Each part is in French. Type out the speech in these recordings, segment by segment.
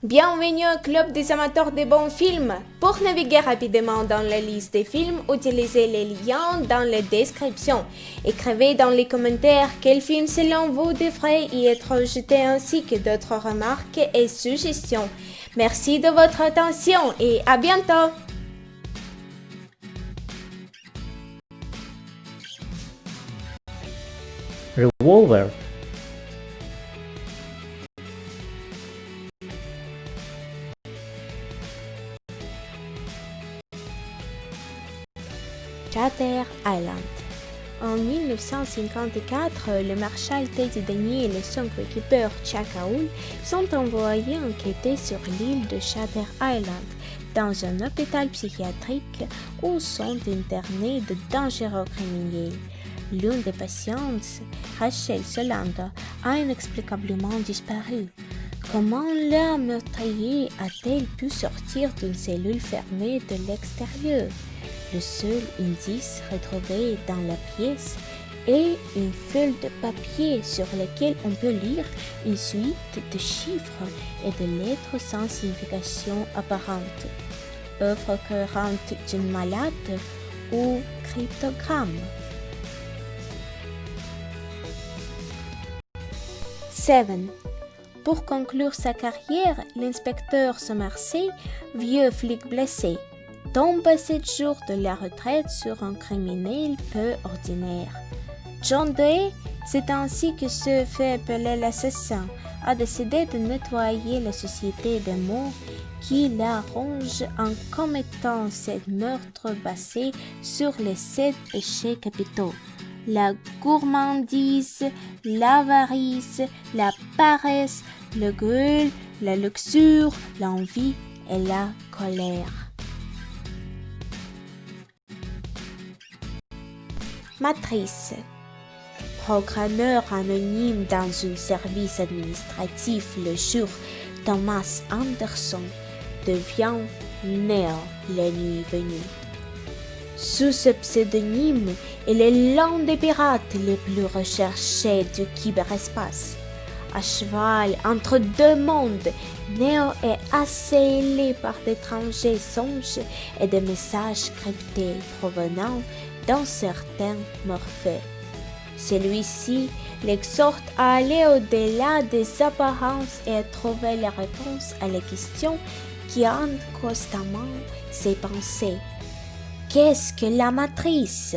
Bienvenue au club des amateurs de bons films. Pour naviguer rapidement dans la liste des films, utilisez les liens dans la description. Écrivez dans les commentaires quel film selon vous devrait y être jeté ainsi que d'autres remarques et suggestions. Merci de votre attention et à bientôt. Revolver. Shutter Island. En 1954, le maréchal Ted Daniel et son coéquipier Chuck Hull sont envoyés enquêter sur l'île de Shutter Island, dans un hôpital psychiatrique où sont internés de dangereux criminels. L'une des patientes, Rachel Solander, a inexplicablement disparu. Comment la meurtrière a-t-elle pu sortir d'une cellule fermée de l'extérieur? Le seul indice retrouvé dans la pièce est une feuille de papier sur laquelle on peut lire une suite de chiffres et de lettres sans signification apparente. Œuvre cohérente d'une malade ou cryptogramme. 7. Pour conclure sa carrière, l'inspecteur Somerset, vieux flic blessé, tombe à 7 jours de la retraite sur un criminel peu ordinaire. John Doe, c'est ainsi que se fait appeler l'assassin, a décidé de nettoyer la société des mots qui la ronge en commettant 7 meurtres basés sur les 7 péchés capitaux. La gourmandise, l'avarice, la paresse, l'orgueil, la luxure, l'envie et la colère. Matrice. Programmeur anonyme dans un service administratif le jour, Thomas Anderson devient Neo la nuit venue. Sous ce pseudonyme, il est l'un des pirates les plus recherchés du cyberespace. À cheval entre deux mondes, Neo est assailli par d'étrangers songes et des messages cryptés provenant d'un certain Morphée. Celui-ci l'exhorte à aller au-delà des apparences et à trouver la réponse à la question qui hante constamment ses pensées. Qu'est-ce que la matrice?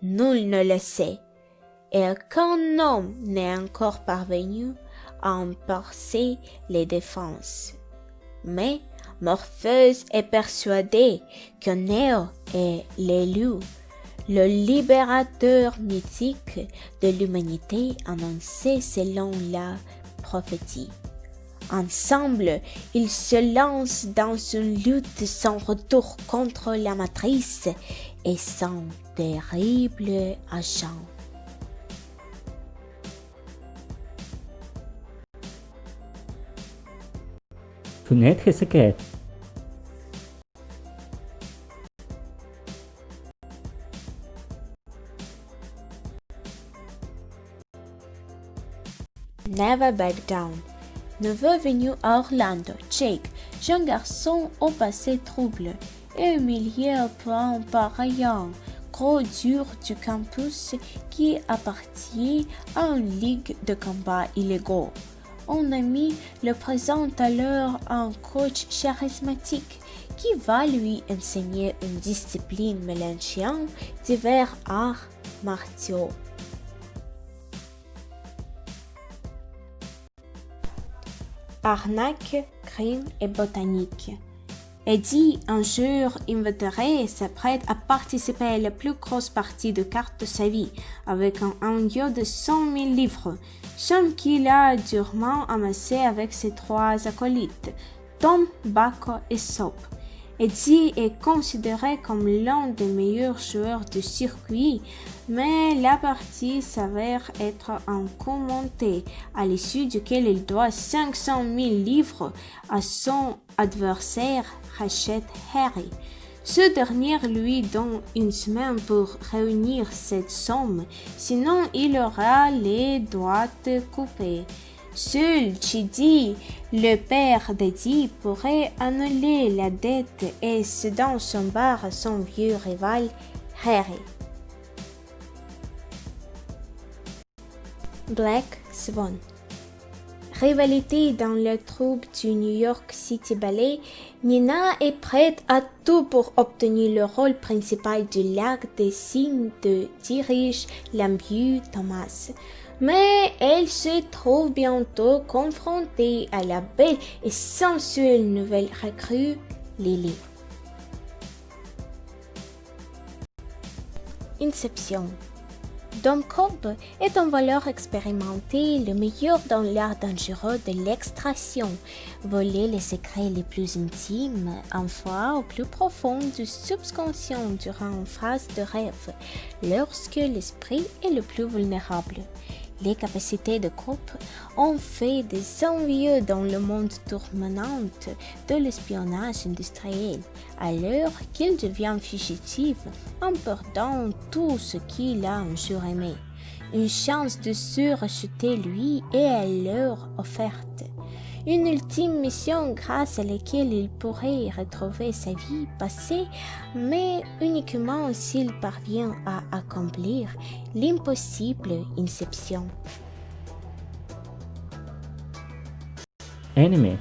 Nul ne le sait, et aucun homme n'est encore parvenu à en percer les défenses. Mais Morpheus est persuadé que Neo est l'élu, le libérateur mythique de l'humanité annoncé selon la prophétie. Ensemble, ils se lancent dans une lutte sans retour contre la matrice et son terrible agent. Fenêtre secrète. Never Back Down. Neveu venu à Orlando, Jake, jeune garçon au passé trouble, est humilié au point par un gros dur du campus qui appartient à une ligue de combat illégaux. Un ami le présente alors à un coach charismatique qui va lui enseigner une discipline mélangeant divers arts martiaux. Arnaque, crime et botanique. Eddie, un jour invétéré, s'apprête à participer à la plus grosse partie de cartes de sa vie, avec un enjeu de 100 000 livres, somme qu'il a durement amassé avec ses 3 acolytes, Tom, Baco et Soap. Eddie est considéré comme l'un des meilleurs joueurs du circuit, mais la partie s'avère être un coup monté, à l'issue duquel il doit 500 000 livres à son adversaire Hachette Harry. Ce dernier lui donne une semaine pour réunir cette somme, sinon il aura les doigts coupés. Seul Chidi, le père d'Eddie, pourrait annuler la dette et céder son bar à son vieux rival, Harry. Black Swan. Rivalité dans le troupe du New York City Ballet, Nina est prête à tout pour obtenir le rôle principal du lac des signes de dirige l'ambigu Thomas. Mais elle se trouve bientôt confrontée à la belle et sensuelle nouvelle recrue, Lily. Inception. Dom Cobb est un voleur expérimenté, le meilleur dans l'art dangereux de l'extraction, voler les secrets les plus intimes, enfoui au plus profond du subconscient durant une phase de rêve, lorsque l'esprit est le plus vulnérable. Les capacités de Cobb ont fait des envieux dans le monde tourmentant de l'espionnage industriel, alors qu'il devient fugitif en perdant tout ce qu'il a un jour aimé. Une chance de se racheter lui est alors offerte. Une ultime mission grâce à laquelle il pourrait retrouver sa vie passée, mais uniquement s'il parvient à accomplir l'impossible Inception. Enemy.